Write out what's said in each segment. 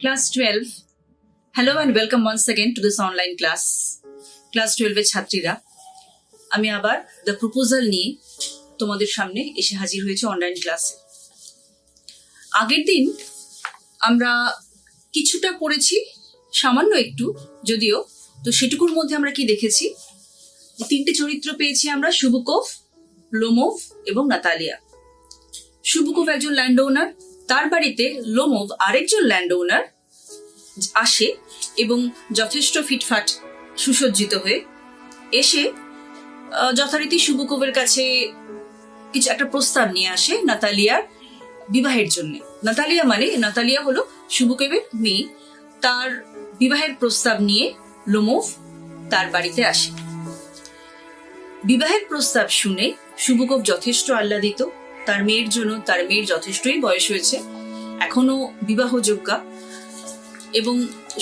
Class 12. Hello and welcome once again to this online class. Class 12 এর ছাত্রীরা, আমি আবার দ্য প্রপোজাল নিয়ে তোমাদের সামনে এসে হাজির হয়েছে অনলাইন ক্লাসে। আগের দিন আমরা কিছুটা পড়েছি, সামান্য একটু যদিও, তো সেটুকুর মধ্যে আমরা কি দেখেছি, তিনটে চরিত্র পেয়েছি আমরা, শুবুকভ, লোমোভ এবং নাতালিয়া। শুবুকভ একজন ল্যান্ড ওনার, তার বাড়িতে লোমোভ আরেকজন ল্যান্ড ওনার আসে এবং যথেষ্ট ফিটফাট সুসজ্জিত হয়ে এসে যথারীতি শুবুকভের কাছে কিছু একটা প্রস্তাব নিয়ে আসে নাতালিয়ার বিবাহের জন্য। নাতালিয়া হলো শুবুকভের মেয়ে, তার বিবাহের প্রস্তাব নিয়ে লোমোভ তার বাড়িতে আসে। বিবাহের প্রস্তাব শুনে শুবুকভ যথেষ্ট আহ্লাদিত, তার মেয়ের জন্য। তার মেয়ের যথেষ্টই বয়স হয়েছে, এখনো বিবাহযোগ্যা এবং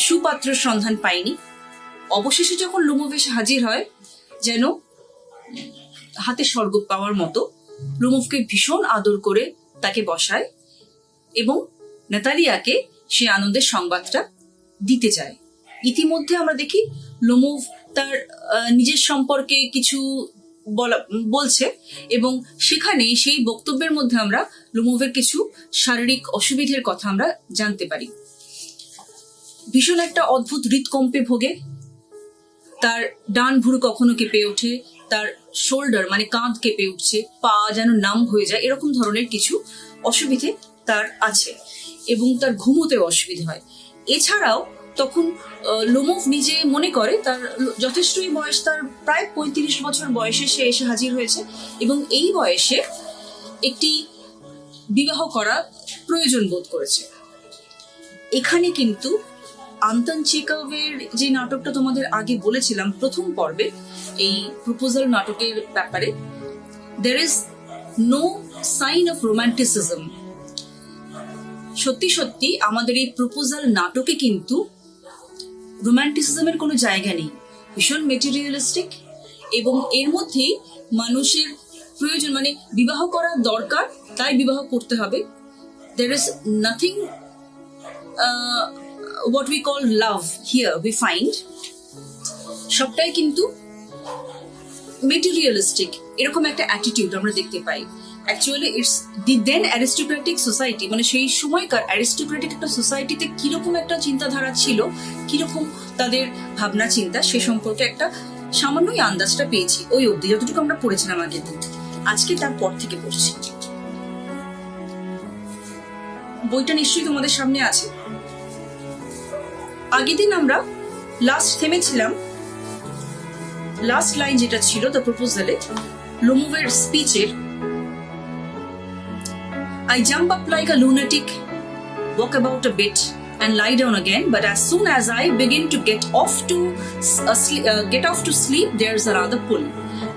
সুপাত্র সন্ধান পায়নি। অবশেষে যখন লোমোভ এসে হাজির হয়, যেন হাতে স্বর্গ পাওয়ার মতো, লোমোভকে ভীষণ আদর করে তাকে বসায় এবং নাতালিয়াকে সে আনন্দের সংবাদটা দিতে যায়। ইতিমধ্যে আমরা দেখি লোমোভ তার নিজের সম্পর্কে কিছু বলছে এবং সেখানে সেই বক্তব্যের মধ্যে আমরা লোমোভের কিছু শারীরিক অসুবিধার কথা আমরা জানতে পারি। ভীষণ একটা অদ্ভুত হৃদকম্পে ভোগে, তার ডান ভুরু কখনো কেঁপে ওঠে, তার শোল্ডার মানে কাঁধ কেঁপে উঠছে, পা যেন নাম হয়ে যায়, এরকম ধরনের কিছু অসুবিধে তার আছে এবং তার ঘুমোতেও অসুবিধে হয়। এছাড়াও তখন লোমোভ নিজে মনে করে তার যথেষ্টই বয়স, তার প্রায় 35 বছর বয়সে সে এসে হাজির হয়েছে এবং এই বয়সে একটি বিবাহ করা প্রয়োজন বোধ করেছে। এখানে কিন্তু আন্তন চেকভের যে নাটকটা তোমাদের আগে বলেছিলাম প্রথম পর্বে, এই প্রপোজাল নাটকের ব্যাপারে, there is no sign of romanticism। সত্যি সত্যি আমাদের এই প্রপোজাল নাটকে কিন্তু রোম্যান্টিসিজমের কোনো জায়গা নেই, ভীষণ মেটেরিয়ালিস্টিক এবং এর মধ্যেই মানুষের প্রয়োজন, মানে বিবাহ করা দরকার, তাই বিবাহ করতে হবে। there is nothing what we call love here we find। সবটাই কিন্তু মেটেরিয়ালিস্টিক, এরকম একটা অ্যাটিটিউড আমরা দেখতে পাই। Actually it's the then aristocratic society, মানে সেই সময়কার অ্যারিস্টোক্রেটিক একটা সোসাইটিতে কিরকম একটা চিন্তাধারা ছিল, কিরকম তাদের ভাবনা চিন্তা, সে সম্পর্কে একটা সামান্যই আন্দাজটা পেয়েছি ওই অবধি, যতটুকু আমরা পড়েছিলাম আগের দিন। আজকে তারপর থেকে পড়ছি। বইটা নিশ্চয়ই তোমাদের সামনে আছে। আগের দিন আমরা লাস্ট থেমেছিলাম, লাস্ট লাইন যেটা ছিল the প্রপোজালে, লোমোভের স্পিচের, I jump up like a lunatic, walk about a bit and lie down again, but as soon as I begin to get off to sleep, there's another pull,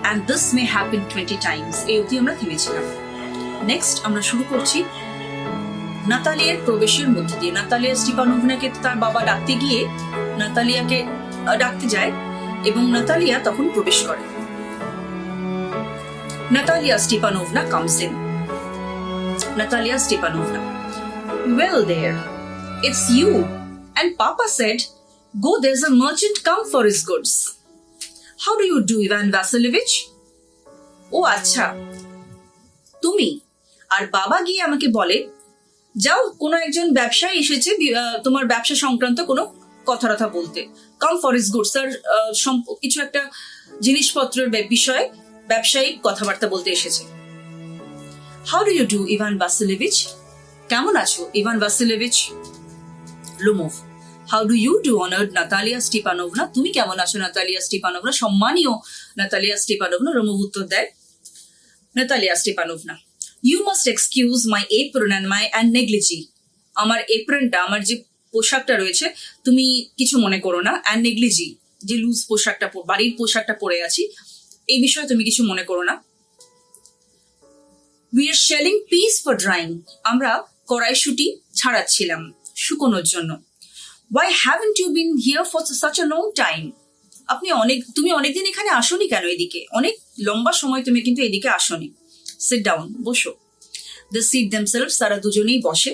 and this may happen 20 times। এই অবধি আমরা থেমেছিলাম। Next আমরা শুরু করছি নাতালিয়ার প্রবেশের মধ্যে দিয়ে। Natalia স্টিপানোভনাকে তার বাবা ডাকতে গিয়ে নাতালিয়াকে ডাকতে যায় এবং নাতালিয়া তখন প্রবেশ করে। Natalia Stepanovna comes in। Natalia Stepanovna, well there, it's you, and Papa said, go, there's a merchant come for his goods. How do you do, Ivan Vasilievich? ও আচ্ছা, তুমি। আর বাবা গিয়ে আমাকে বলে, যাও, কোনো একজন ব্যবসায়ী এসেছে তোমার ব্যবসা সংক্রান্ত কোনো কথা বলতে। Come for his goods, sir কিছু একটা জিনিসপত্রের বিষয়ে ব্যবসায়িক কথাবার্তা বলতে এসেছে। How do you do, Ivan Vasilievich? কেমন আছো, Ivan Vasilievich? Lomov, How do you do, honored Natalia Stepanovna? তুমি কেমন আছো, নাতালিয়া স্টিপানোভনা? সম্মানীয় নাতালিয়া স্টিপানোভনা। লোমোভ উত্তর দেয়, Natalia স্টিপানোভনা, you must excuse my apron and negligee। আমার এপ্রনটা, আমার যে পোশাকটা রয়েছে, তুমি কিছু মনে করো না। and negligee, যে লুজ পোশাকটা, বাড়ির পোশাকটা পরে আছি, এই বিষয়ে তুমি কিছু মনে করো না। We are shelling peas for drying। আমরা কড়াইশুঁটি ছাড়াচ্ছিলাম শুকোনোর জন্য। Why haven't you been here for such a long time? তুমি অনেকদিন এখানে আসোনি কেন এদিকে? অনেক লম্বা সময় তুমি কিন্তু এদিকে আসোনি। Sit down, বসো। They seat themselves, তারা দুজনেই বসে।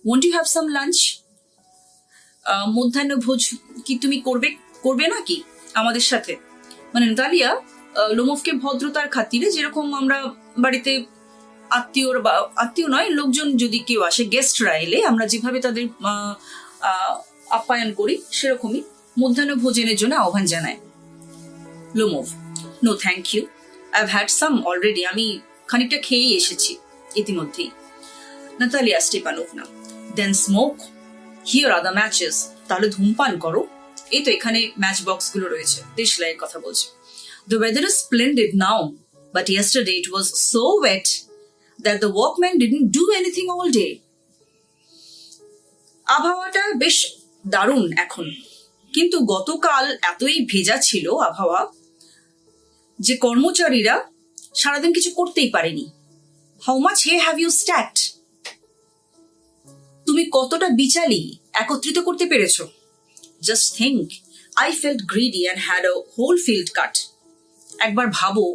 Won't you have some lunch? মধ্যাহ্ন ভোজ কি তুমি করবে না কি আমাদের সাথে? মানে নাতালিয়া লোমোভকে ভদ্রতার খাতিরে, যেরকম আমরা বাড়িতে আত্মীয় নয়, লোকজন যদি কেউ আসে, গেস্টরা এলে আমরা যেভাবে তাদের আপ্যায়ন করি, সেরকমই মধ্যাহ্ন ভোজনের জন্য আহ্বান জানায় Lomov. No thank you, I have had some already. আমি খানিকটা খেয়েই এসেছি ইতিমধ্যেই। Natalya Stepanovna, then smoke, here are the matches. তাহলে ধূমপান করো, এই তো এখানে ম্যাচ বক্স গুলো রয়েছে। দেশলাইয়ের কথা বলছে। The weather is splendid now, but yesterday it was so wet that the workmen didn't do anything all day. আবহাওয়াটা বেশ দারুণ এখন, কিন্তু গতকাল এতই ভেজা ছিল আবহাওয়া যে কর্মচারীরা সারাদিন কিছু করতেই পারেনি। How much hay have you stacked? তুমি কতটা বিচালি একত্রিত করতে পেরেছো? Just think, I felt greedy and had a whole field cut. একবার ভাবো,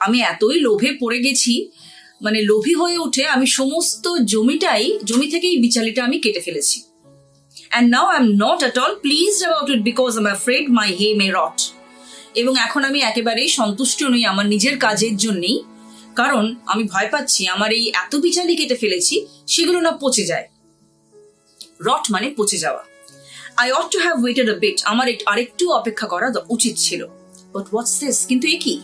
আমি এতই লোভে পড়ে গেছি, মানে লোভী হয়ে উঠে আমি সমস্ত জমি থেকেই বিচালিটা আমি কেটে ফেলেছি। And now I'm not at all pleased about it because I'm afraid my hay may rot. এবং এখন আমি একেবারেই সন্তুষ্ট নই আমার নিজের কাজের জন্যই, কারণ আমি ভয় পাচ্ছি আমার এই এত বিচালি কেটে ফেলেছি সেগুলো না পচে যায়। রট মানে পচে যাওয়া। I ought to have waited a bit. আমার আরেকটু অপেক্ষা করা উচিত ছিল। But what's this? কিন্তু এ কি?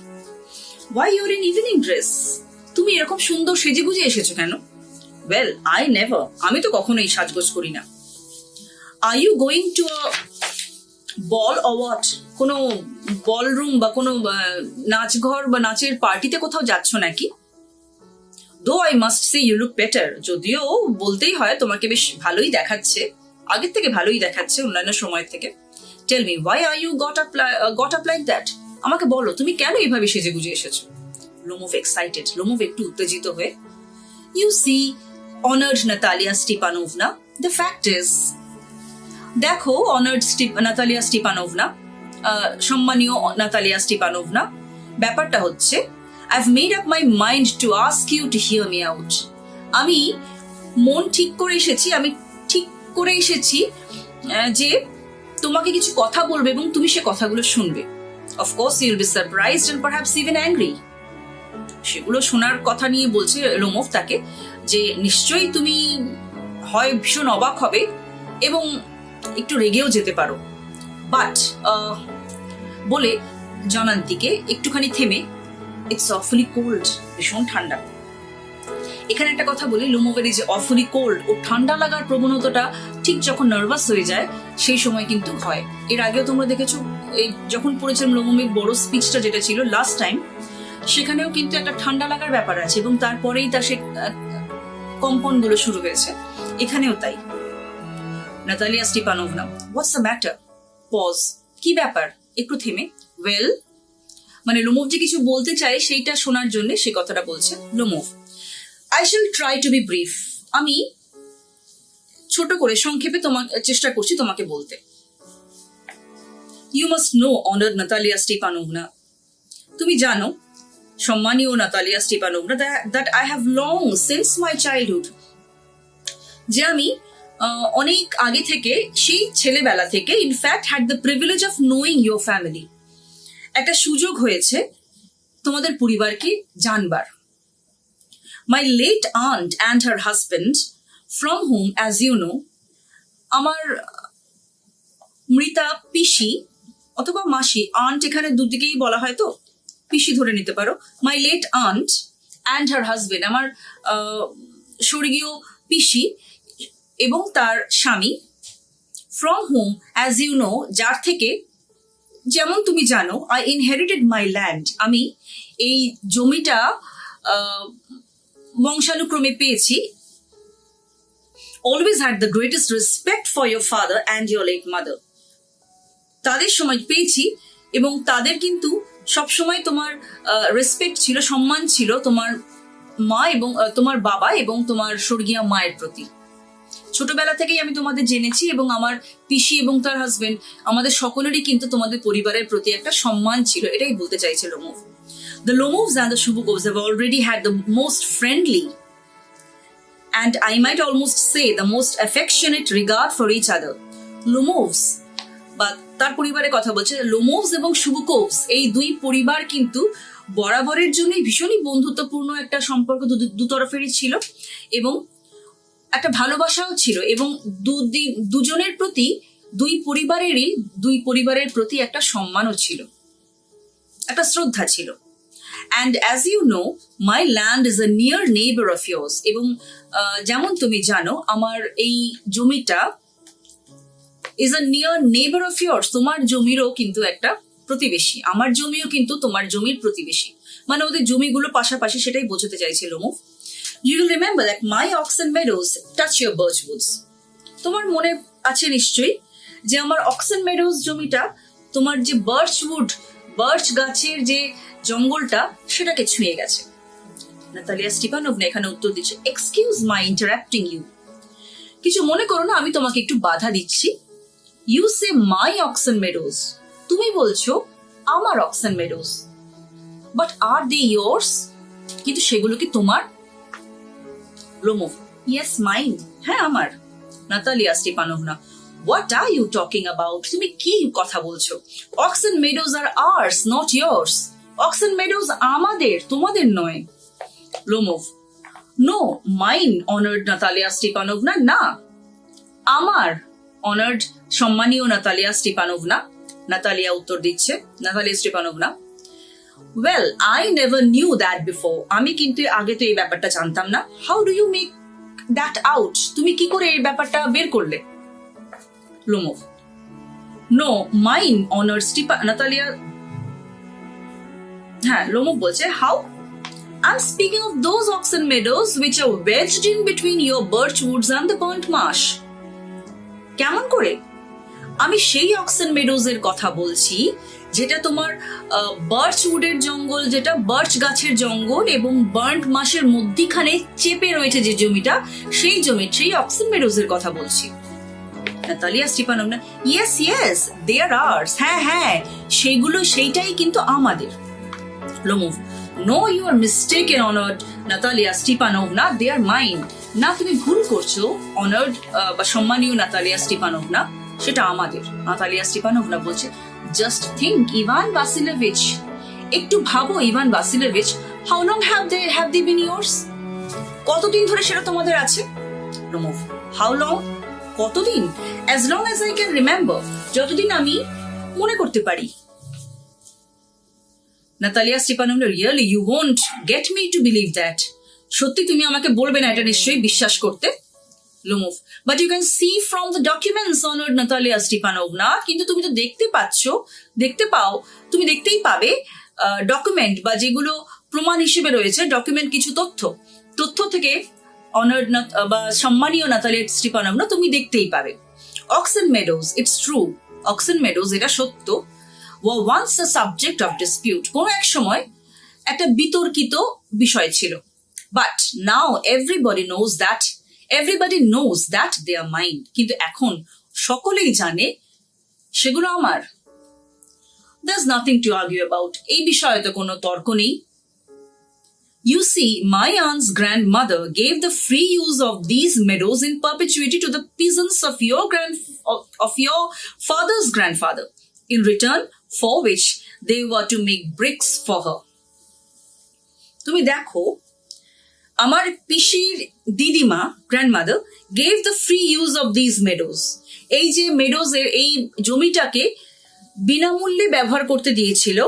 Why you're in evening dress? তুমি এরকম সুন্দর সেজেগুজে এসেছো কেন? Well, I never. আমি তো কখনোই সাজগোজ করি না। Are you going to a ball or what? কোনো বলরুম বা কোনো নাচঘর বা নাচের পার্টিতে কোথাও যাচ্ছ নাকি? Though I must say you look better. যদিও বলতেই হয় তোমাকে বেশ ভালোই দেখাচ্ছে, আগের থেকে ভালোই দেখাচ্ছে অন্যান্য সময় থেকে। Tell me, why are you got up like that? আমাকে বলো, তুমি কেন এইভাবে সেজে গুজে এসেছো? লোমোভ এক্সাইটেড, লোমোভ একটু উত্তেজিত হয়ে। You see, honored Natalia Stepanovna, the fact is, দেখো honored Natalia Stepanovna, সম্মানীয় নাতালিয়া স্টিপানোভনা, ব্যাপারটা হচ্ছে I've made up my mind to ask you to hear me out. আমি মন ঠিক করে এসেছি যে তোমাকে কিছু কথা বলবে এবং তুমি সে কথাগুলো শুনবে। Of course you'll be surprised and perhaps even angry. সেগুলো শোনার কথা নিয়ে বলছে লোমোভ তাকে, যে নিশ্চয়ই তুমি হয় ভীষণ অবাক হবে এবং একটু রেগেও যেতে পারো। বাট বলে জনান্তিকে একটুখানি থেমে, ইটস অফুলি কোল্ড, ভীষণ ঠান্ডা। এখানে একটা কথা বলি, লোমোভের যে অফুলি কোল্ড ও ঠান্ডা লাগার প্রবণতাটা ঠিক যখন নার্ভাস হয়ে যায় সেই সময় কিন্তু হয়। এর আগেও তোমরা দেখেছো, এই যখন পড়েছিলাম লোমোভের বড় স্পিচটা যেটা ছিল লাস্ট টাইম, সেখানেও কিন্তু একটা ঠান্ডা লাগার ব্যাপার আছে এবং তারপরেই তার সে কম্পনগুলো শুরু হয়েছে। এখানেও তাই। Natalia Stepanovna, what's the matter? Pause, কি ব্যাপার? একটু থেমে, ওয়েল, মানে লোমোভ যে কিছু বলতে চায় সেইটা শোনার জন্য সে কথাটা বলছে Lomov. I shall try to be brief. আমি ছোট করে সংক্ষেপে চেষ্টা করছি তোমাকে বলতে। You must know, honored Natalia Stepanovna, তুমি জানো সম্মানীয় Natalia স্টিপানোভনা, that I have long since my childhood, যে আমি অনেক আগে থেকে, সেই ছেলেবেলা থেকে, in fact had the privilege of knowing your family, একটা সুযোগ হয়েছে তোমাদের পরিবারকে জানবার। My late aunt and her husband, from whom, as you know, আমার মৃতা পিসি অথবা মাসি, আন্ট এখানে দুদিকেই বলা হয় তো, পিসি ধরে নিতে পারো। My late aunt and her husband, আমার স্বর্গীয় পিসি এবং তার স্বামী, from whom, as you know, যার থেকে, যেমন তুমি জানো, I inherited my land, আমি এই জমিটা বংশানুক্রমে পেয়েছি। Always had the greatest respect for your father and your late mother. তাদের সময় পেয়েছি এবং তাদের কিন্তু সবসময় তোমার রেসপেক্ট ছিল, সম্মান ছিল তোমার মা এবং তোমার বাবা এবং তোমার স্বর্গীয় মায়ের প্রতি। ছোটবেলা থেকেই আমি তোমাদের জেনেছি এবং আমার পিসি এবং তার হাজবেন্ড, আমাদের সকলেরই কিন্তু তোমাদের পরিবারের প্রতি একটা সম্মান ছিল, এটাই বলতে চাইছে Lomov. The Lomovs and the Shubukovs have already had the most friendly and I might almost say the most affectionate regard for each other লোমোভস বা তার পরিবারের কথা বলছে, লোমোভস এবং শুবুকোভস এই দুই পরিবার কিন্তু বরাবরের জন্যই ভীষণই বন্ধুত্বপূর্ণ একটা সম্পর্ক দুতরফেরই ছিল এবং একটা ভালোবাসাও ছিল এবং দুজনের প্রতি দুই পরিবারের প্রতি একটা সম্মানও ছিল, একটা শ্রদ্ধা ছিল। And as you know, my land is a near neighbour of yours, এবং যেমন তুমি জানো আমার এই জমিটা is a near neighbour of yours, তোমার জমিরও কিন্তু একটা প্রতিবেশী, আমার জমিও কিন্তু তোমার জমির প্রতিবেশী, মানে ওদের জমিগুলো পাশাপাশি, সেটাই বোঝাতে চাইছিল Lomov. You will remember that my oxen meadows touch your birch woods. তোমার মনে আছে নিশ্চয়ই যে আমার অক্সেন মেডোজ জমিটা তোমার যে বার্চ গাছের যে জঙ্গলটা সেটাকে ছুঁয়ে গেছে। নাতালিয়া স্টিপানোভনা এখানে উত্তর দিচ্ছে, এক্সকিউজ মাই ইন্টারাপ্টিং ইউ, কিছু মনে করো না, আমি তোমাকে একটু বাধা দিচ্ছি। You say my oxen meadows, তুমি বলছো আমার oxen meadows, but are they yours, কিন্তু সেগুলো কি তোমার? লোমোভ, ইয়েস মাইন, হ্যাঁ আমার। Natalia Stepanovna, what are you talking about, তুমি কি কথা বলছো? Oxen meadows are ours, not yours, oxen meadows আমাদের, তোমাদের নয়। Lomov, no, mine honoured Natalia Stepanovna, না আমার অনার্ড সম্মানীয় নাতালিয়া স্টিপানোভনা। নাতালিয়া উত্তর দিচ্ছে, Natalia Stepanovna, well I never knew that before, আমি কিন্তু আগে তো এই ব্যাপারটা জানতাম না। How do you make that out, তুমি কি করে এই ব্যাপারটা বের করলে? Lomov, no, mine honour Natalia, হ্যাঁ লোমোভ বলছে, how, I am speaking of those oxen meadows which are wedged in between your birch woods and the burnt marsh. কেমন করে? আমি সেই অক্সেন মেডোজ এর কথা বলছি যেটা তোমার বার্চ উডের জঙ্গল, যেটা বার্চ গাছের জঙ্গল এবং বার্ন্ট মাসের মধ্যিখানে চেপে রয়েছে যে জমিটা, সেই অক্সেন মেডোজ এর কথা বলছি। Natalia Stepanovna, yes yes they are ours, হ্যাঁ সেইটাই কিন্তু আমাদের। Lomov, no you are mistaken honoured Natalia Stepanovna, they are mine, না তুমি ভুল করছো অনার্ড বা সম্মানীয় নাতালিয়া স্টিপানোভনা, সেটা আমাদের। নাতালিয়া স্টিপানোভনা বলছে, জাস্ট থিঙ্ক ইভান ভাসিলেভিচ, একটু ভাবো Ivan Vasilievich, how long have they been yours, কতদিন ধরে সেটা তোমাদের আছে? লোমোভ, হাউ লং, কতদিন? As long as I can remember, যতদিন আমি মনে করতে পারি। Natalia Stepanovna, really you won't get me to believe that, সত্যি তুমি আমাকে বলবে না এটা নিশ্চয়ই বিশ্বাস করতে। Lomov, but you can see from the documents honoured Natalia Stepanovna, কিন্তু তুমি তো তুমি দেখতেই পাবে ডকুমেন্ট বা যেগুলো প্রমাণ হিসেবে রয়েছে, ডকুমেন্ট কিছু তথ্য থেকে অনার্ড বা সম্মানীয় নাতালিয়া স্টিপানোভনা তুমি দেখতেই পাবে। Oxen Meadows, it's true, oxen Meadows এটা সত্য, were once a subject of dispute, কোনো এক সময় একটা বিতর্কিত বিষয় ছিল, but now everybody knows that they are mine, কিন্তু এখন সকলেই জানে সেগুলো আমার। There's nothing to argue about, এই বিষয়ে তো কোনো তর্ক নেই। You see, my aunt's grandmother gave the free use of these meadows in perpetuity to the peasants of your father's grandfather, in return for which they were to make bricks for her. তুমি দেখো, আমার পিসির দিদিমা grandmother gave the free use of this Meadows, এই যে মেডোজের এই জমিটাকে বিনামূল্যে ব্যবহার করতে দিয়েছিল,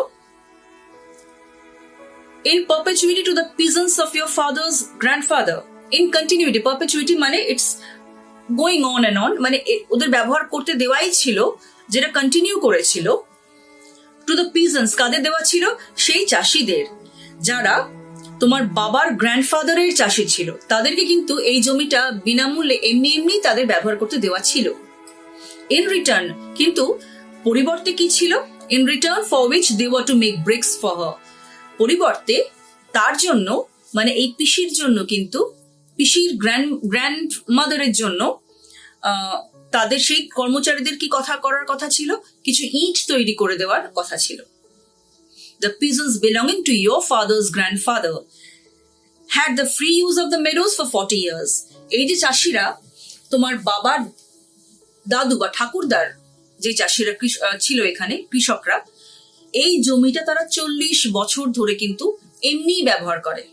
in perpetuity to the peasants of your father's grandfather, in continuity, perpetuity মানে it's going on and on, মানে ওদের ব্যবহার করতে দেওয়াই ছিল, যেটা কন্টিনিউ করেছিল। টু দ্য পিজন্স, কাদের দেওয়া ছিল? সেই চাষিদের যারা তোমার বাবার গ্র্যান্ডফাদারের চাষি ছিল, তাদেরকে কিন্তু এই জমিটা বিনামূল্যে এমনি তাদের ব্যবহার করতে দেওয়া ছিল। ইন রিটার্ন, কিন্তু পরিবর্তে কি ছিল? In return for which they were to make bricks for her, পরিবর্তে তার জন্য, মানে এই পিসির জন্য, কিন্তু পিসির গ্র্যান্ড মাদারের জন্য তাদের সেই কর্মচারীদের কি করার কথা ছিল? কিছু ইট তৈরি করে দেওয়ার কথা ছিল। The peasants belonging to your father's grandfather had the free use of the meadows for 40 years. এই যে চাষিরা তোমার বাবার দাদু বা ঠাকুরদার যে চাষিরা ছিল এখানে, কৃষকরা, এই জমিটা তারা 40 বছর ধরে কিন্তু এমনি ব্যবহার করে,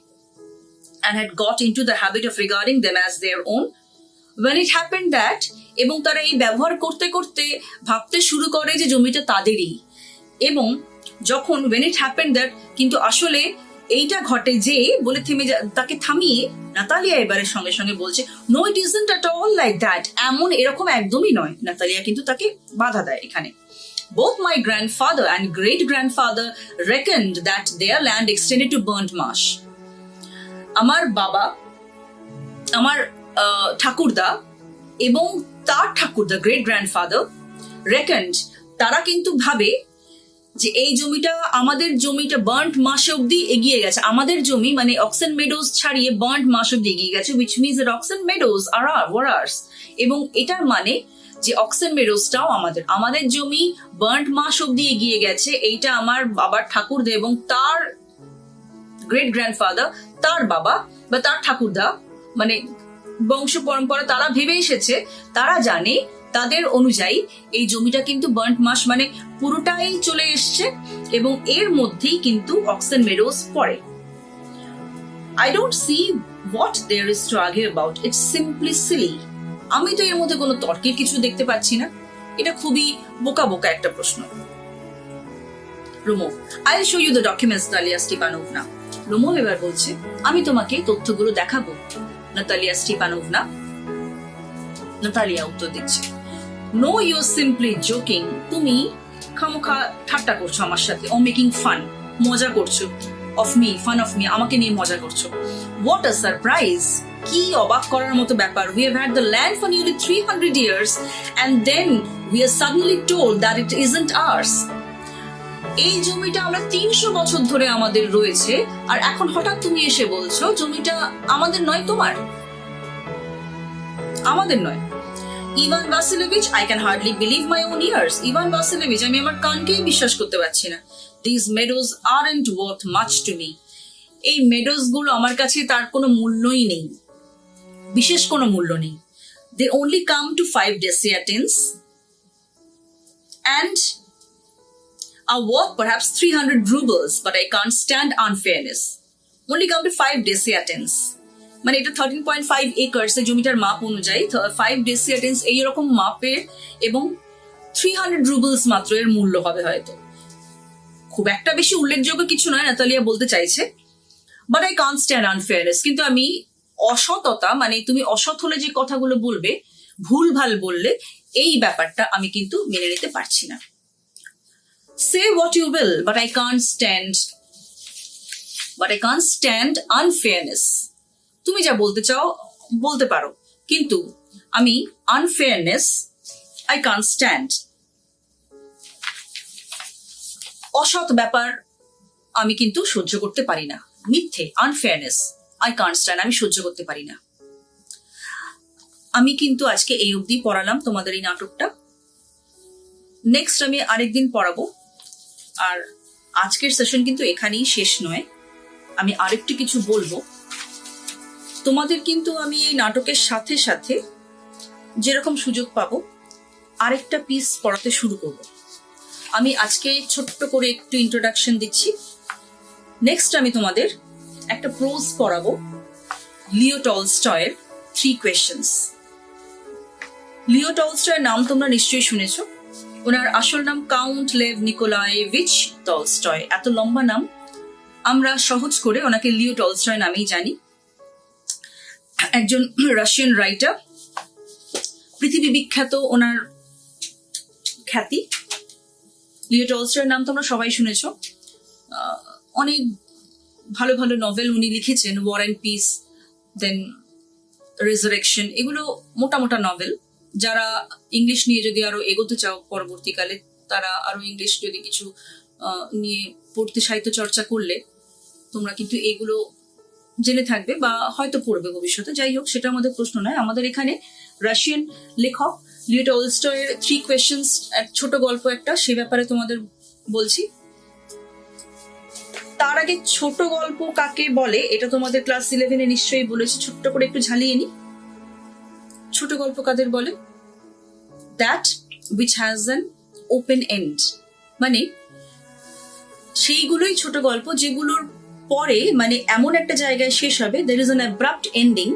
and had got into the habit of regarding them as their own. When it happened that, এবং তারা এই ব্যবহার করতে করতে ভাবতে শুরু করে যে জমিটা তাদেরই, এবং যখন when it happened that, কিন্তু আসলে এইটা ঘটে যে বলে তাকে থামিয়ে নাতালিয়া এবারে সঙ্গে সঙ্গে বলছে, no it isn't at all like that, এরকম একদমই নয়। নাতালিয়া কিন্তু তাকে বাধা দেয় এখানে। Both my grandfather and great-grandfather reckoned that their land extended to Burnt Marsh. আমার বাবা, আমার ঠাকুরদা এবং তার ঠাকুরদা গ্রেট গ্র্যান্ডফাদার reckoned, তারা কিন্তু ভাবে যে এই জমিটা আমাদের জমিটা বার্ন্ট মাস অব্দি এগিয়ে গেছে। আমাদের জমি মানে অক্সেন মেডোজ ছাড়িয়ে বার্ন্ট মাস অব্দি এগিয়ে গেছে, which means that oxen Meadows are ours. এবং এটার মানে যে অক্সেন মেডোজটাও আমাদের জমি বার্ন্ট মাস অব্দি এগিয়ে গেছে। এইটা আমার বাবার ঠাকুরদা এবং তার গ্রেট গ্র্যান্ডফাদার, তার বাবা বা তার ঠাকুরদা, মানে বংশ পরম্পরা তারা ভেবে এসেছে, তারা জানে, তাদের অনুযায়ী এই জমিটা কিন্তু বার্ন্ট মাস মানে পুরোটাই চলে এসছে, এবং এর মধ্যেই কিন্তু অক্সেন মেডোজ পড়ে। I don't see what there is to argue about. It's simply silly. আমি তো এর মধ্যে কোনো তর্কের কিছু দেখতে পাচ্ছি না। এটা খুবই বোকা বোকা একটা প্রশ্ন। Romo, I'll show you the documents, Natalia Stepanovna. Romo এবার বলছে, আমি তোমাকে তথ্যগুলো দেখাবো, নাতালিয়া স্টিপানোভনা। নাতালিয়া উত্তর দিচ্ছে, নো ইউ সিম্পলি জোকিং, তুমি খামোখা ঠাট্টা করছো আমার সাথে, ও মেকিং ফান, মজা করছো, ফান অফ মি, আমাকে নিয়ে মজা করছো। হোয়াট আ সারপ্রাইজ, কি অবাক করার মতো ব্যাপার। We have had the land for nearly 300 years and then we are suddenly told that it isn't ours. এই জমিটা আমরা 300 বছর ধরে আমাদের রয়েছে, আর এখন হঠাৎ তুমি এসে বলছো জমিটা আমাদের নয়, তোমার, আমাদের নয়। Ivan Vasilievich, I can hardly believe my own ears. Ivan Vasilievich, আমি আমার কানকেই বিশ্বাস করতে পারছি না। These meadows aren't worth much to me. এই মেডোজ গুলো আমার কাছে তার কোনো মূল্যই নেই, বিশেষ কোনো মূল্য নেই। They only come to 5 dessiatins and are worth perhaps 300 rubles, but I can't stand unfairness. Only come to 5 dessiatins. মানে এটা 13.5 acres এর জমিটার মাপ অনুযায়ী 5 dessiatins এইরকম মাপের, এবং 300 rubles মাত্র এর মূল্য হবে হয়তো। খুব একটা বেশি উল্লেখযোগ্য কিছু নয়, নাতালিয়া বলতে চাইছে। But I can't stand unfairness. কিন্তু আমি অসততা, মানে তুমি অসৎ হলে যে কথাগুলো বলবে, ভুলভাল বললে, এই ব্যাপারটা আমি কিন্তু মেনে নিতে পারছি না। Say what you will, but I can't stand unfairness. তুমি যা বলতে চাও বলতে পারো, কিন্তু আমি unfairness I can't stand. অসৎ ব্যাপার আমি কিন্তু সহ্য করতে পারি না। মিথ্যে, unfairness I can't stand, আমি সহ্য করতে পারি না। আমি কিন্তু আজকে এই অবধি পড়ালাম তোমাদের এই নাটকটা। নেক্সট আমি আরেকদিন পড়াবো। আর আজকের সেশন কিন্তু এখানেই শেষ নয়, আমি আরেকটু কিছু বলবো তোমাদের। কিন্তু আমি এই নাটকের সাথে সাথে যেরকম সুযোগ পাবো আরেকটা পিস পড়াতে শুরু করব। আমি আজকে ছোট্ট করে একটু ইন্ট্রোডাকশন দিচ্ছি। নেক্সট আমি তোমাদের একটা প্রোজ পড়াবো, লিও টলস্টয়ের 3 questions। লিও টলস্টয়ের নাম তোমরা নিশ্চয়ই শুনেছো। ওনার আসল নাম কাউন্ট লেভ নিকোলায়েভিচ টলস্টয়। এত লম্বা নাম, আমরা সহজ করে ওনাকে লিও টলস্টয় নামেই জানি। একজন রাশিয়ান রাইটার, পৃথিবী বিখ্যাত ওনার খ্যাতি। লিও টলস্টয়ের নাম তোমরা সবাই শুনেছো। অনেক ভালো ভালো নভেল উনি লিখেছেন, War and Peace, then Resurrection, এগুলো মোটা মোটা নভেল। যারা ইংলিশ নিয়ে যদি আরো এগোতে চাও পরবর্তীকালে, তারা আরো ইংলিশ যদি কিছু নিয়ে পড়তে, সাহিত্য চর্চা করলে তোমরা কিন্তু এগুলো জেনে থাকবে বা হয়তো পড়বে ভবিষ্যতে। যাই হোক, সেটা আমাদের প্রশ্ন নয়। আমাদের এখানে রাশিয়ান লেখক লিও টলস্টয়ের 3 questions, ছোট গল্প একটা, সে ব্যাপারে তোমাদের বলছি। তার আগে ছোট গল্প কাকে বলে এটা তোমাদের ক্লাস 11-এ নিশ্চয়ই বলেছি। ছোট্ট করে একটু ঝালিয়ে নি, ছোট গল্প কাদের বলে। That which has an open end, মানে সেইগুলোই ছোট গল্প যেগুলোর পরে মানে এমন একটা জায়গায় শেষ হবে, there is an abrupt ending,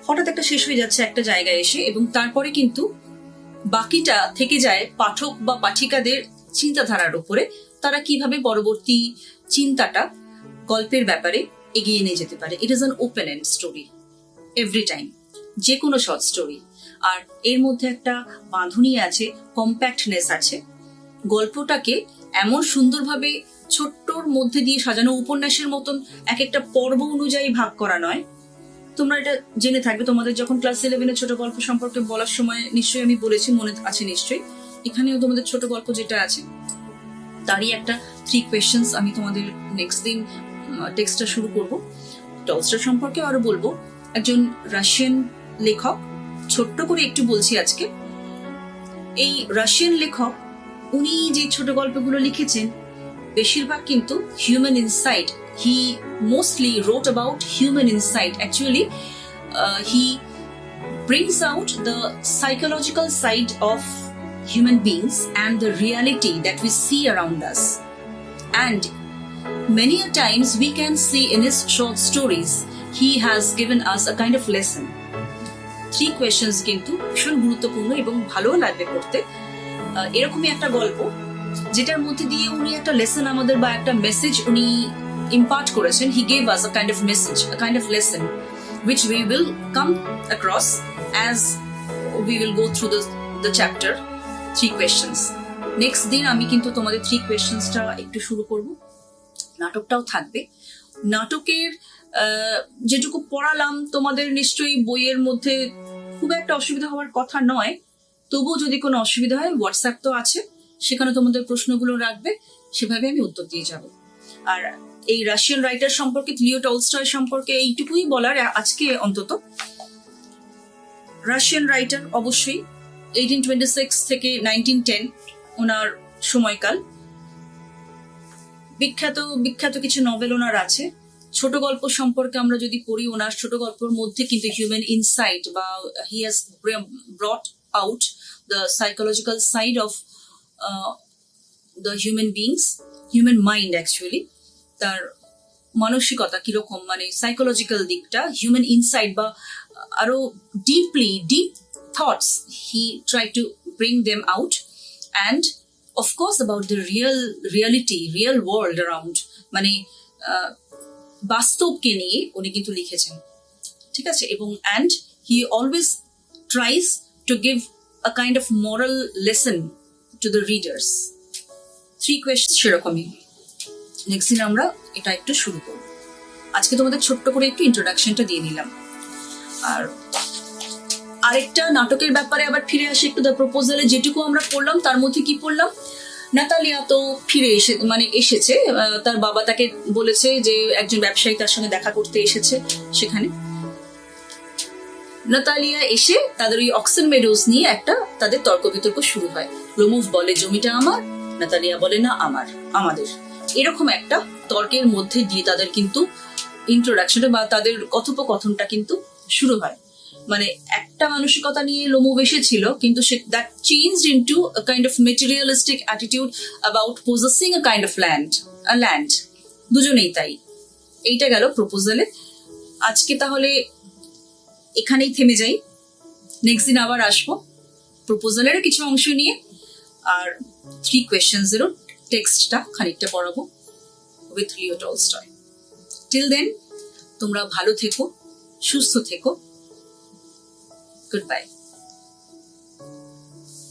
হঠাৎ একটা শেষ হয়ে যাচ্ছে একটা জায়গায় এসে, এবং তারপরে কিন্তু বাকিটা থেকে যায় পাঠক বা পাঠিকাদের চিন্তাধারার উপরে, তারা কিভাবে পরবর্তী চিন্তাটা গল্পের ব্যাপারে এগিয়ে নিয়ে যেতে পারে। It is an open end story every time, যে কোনো শর্ট স্টোরি। আর এর মধ্যে একটা বাঁধুনি আছে, কম্প্যাক্টনেস আছে, গল্পটাকে এমন সুন্দরভাবে ছোট্টর মধ্যে দিয়ে সাজানো, উপন্যাসের মতন এক একটা পর্ব অনুযায়ী ভাগ করা নয়। তোমরা এটা জেনে থাকবে, তোমাদের যখন ক্লাস 11-এ ছোট গল্প সম্পর্কে বলার সময় নিশ্চয়ই আমি বলেছি, মনে আছে নিশ্চয়ই। এখানেও তোমাদের ছোট গল্প যেটা আছে তারই একটা 3 কোয়েশ্চেন্স আমি তোমাদের নেক্সট দিন টেক্সটটা শুরু করব। টলস্টয় সম্পর্কে আরো বলবো, একজন রাশিয়ান লেখক, ছোট্ট করে একটু বলছি আজকে। এই রাশিয়ান লেখক উনি যে ছোট গল্পগুলো লিখেছেন বেশিরভাগ কিন্তু human insight, he mostly wrote about human insight. Actually, he brings out the psychological side of human beings and the reality that we see around us. And many a times we can see in his short stories, he has given us a kind of lesson. 3 questions কিন্তু ভীষণ গুরুত্বপূর্ণ এবং ভালোও লাগবে পড়তে। এরকমই একটা গল্প যেটার মধ্যে দিয়ে উনি একটা লেসন আমাদের বা একটা মেসেজ উনি impart করেছেন। He gave us a kind of message, a kind of lesson, which we will come across as we will go through the chapter 3 questions. Next দিন আমি কিন্তু তোমাদের 3 কোয়েশ্চেন্সটা একটু শুরু করব, নাটকটাও থাকবে। নাটকের যেটুকু পড়ালাম তোমাদের নিশ্চয়ই বইয়ের মধ্যে খুব একটা অসুবিধা হওয়ার কথা নয়, তবুও যদি কোনো অসুবিধা হয় হোয়াটসঅ্যাপ তো আছে, সেখানে তোমাদের প্রশ্নগুলো রাখবে, সেভাবে আমি উত্তর দিয়ে যাব। আর এই রাশিয়ান রাইটার সম্পর্কে, লিও টলস্টয় সম্পর্কে এইটুকুই বলার আজকে অন্তত। রাশিয়ান রাইটার অবশ্যই 1826 থেকে 1910 ওনার সময়কাল। বিখ্যাত বিখ্যাত কিছু নভেল ওনার আছে। ছোট গল্প সম্পর্কে আমরা যদি পড়ি, ওনার ছোট গল্পের মধ্যে কিন্তু হিউম্যান ইনসাইট বা he has brought out the psychological side of the human beings, human mind actually, তার মানসিকতা কিরকম, মানে সাইকোলজিক্যাল দিকটা, হিউম্যান ইনসাইট বা আরো deep thoughts, he try to bring them out. And of course about the reality, real world around, মানে বাস্তবকে নিয়ে উনি কিন্তু লিখেছেন, ঠিক আছে। এবং and he always tries to give a kind of moral lesson to the readers. 3 question সেরকমই। Next দিন আমরা এটা একটু শুরু করব। আজকে তোমাদের ছোট্ট করে একটু ইন্ট্রোডাকশনটা দিয়ে নিলাম। আর আরেকটা নাটকের ব্যাপারে আবার ফিরে আসি একটু, দ্য প্রপোজালে যেটুকু আমরা পড়লাম তার মধ্যে কি পড়লাম, নাতালিয়া তো ফিরে এসেছে, তার বাবা তাকে বলেছে যে একজন ব্যবসায়ী তার সঙ্গে দেখা করতে এসেছে সেখানে। নাতালিয়া এসে তাদের ওই অক্সন মেডোজ নিয়ে একটা তাদের তর্ক বিতর্ক শুরু হয়। লোমোভ বলে জমিটা আমার, নাতালিয়া বলে না আমাদের। এরকম একটা তর্কের মধ্যে দিয়ে তাদের কিন্তু ইন্ট্রোডাকশনটা বা তাদের কথোপকথনটা কিন্তু শুরু হয়। মানে একটা মানসিকতা নিয়ে লোমোভ এসেছিল, কিন্তু that changed into a kind of materialistic attitude about possessing a kind of land, দুজনেই তাই। এইটা গেল প্রপোজালে। আজকে তাহলে এখানেই থেমে যাই, নেক্সট দিন আবার আসবো প্রপোজালের কিছু অংশ নিয়ে, আর 3 কোয়েশ্চেন্সেরও টেক্সটটা খানিকটা পড়াবো with Leo Tolstoy. Till then তোমরা ভালো থেকো, সুস্থ থেকো, গুড বাই।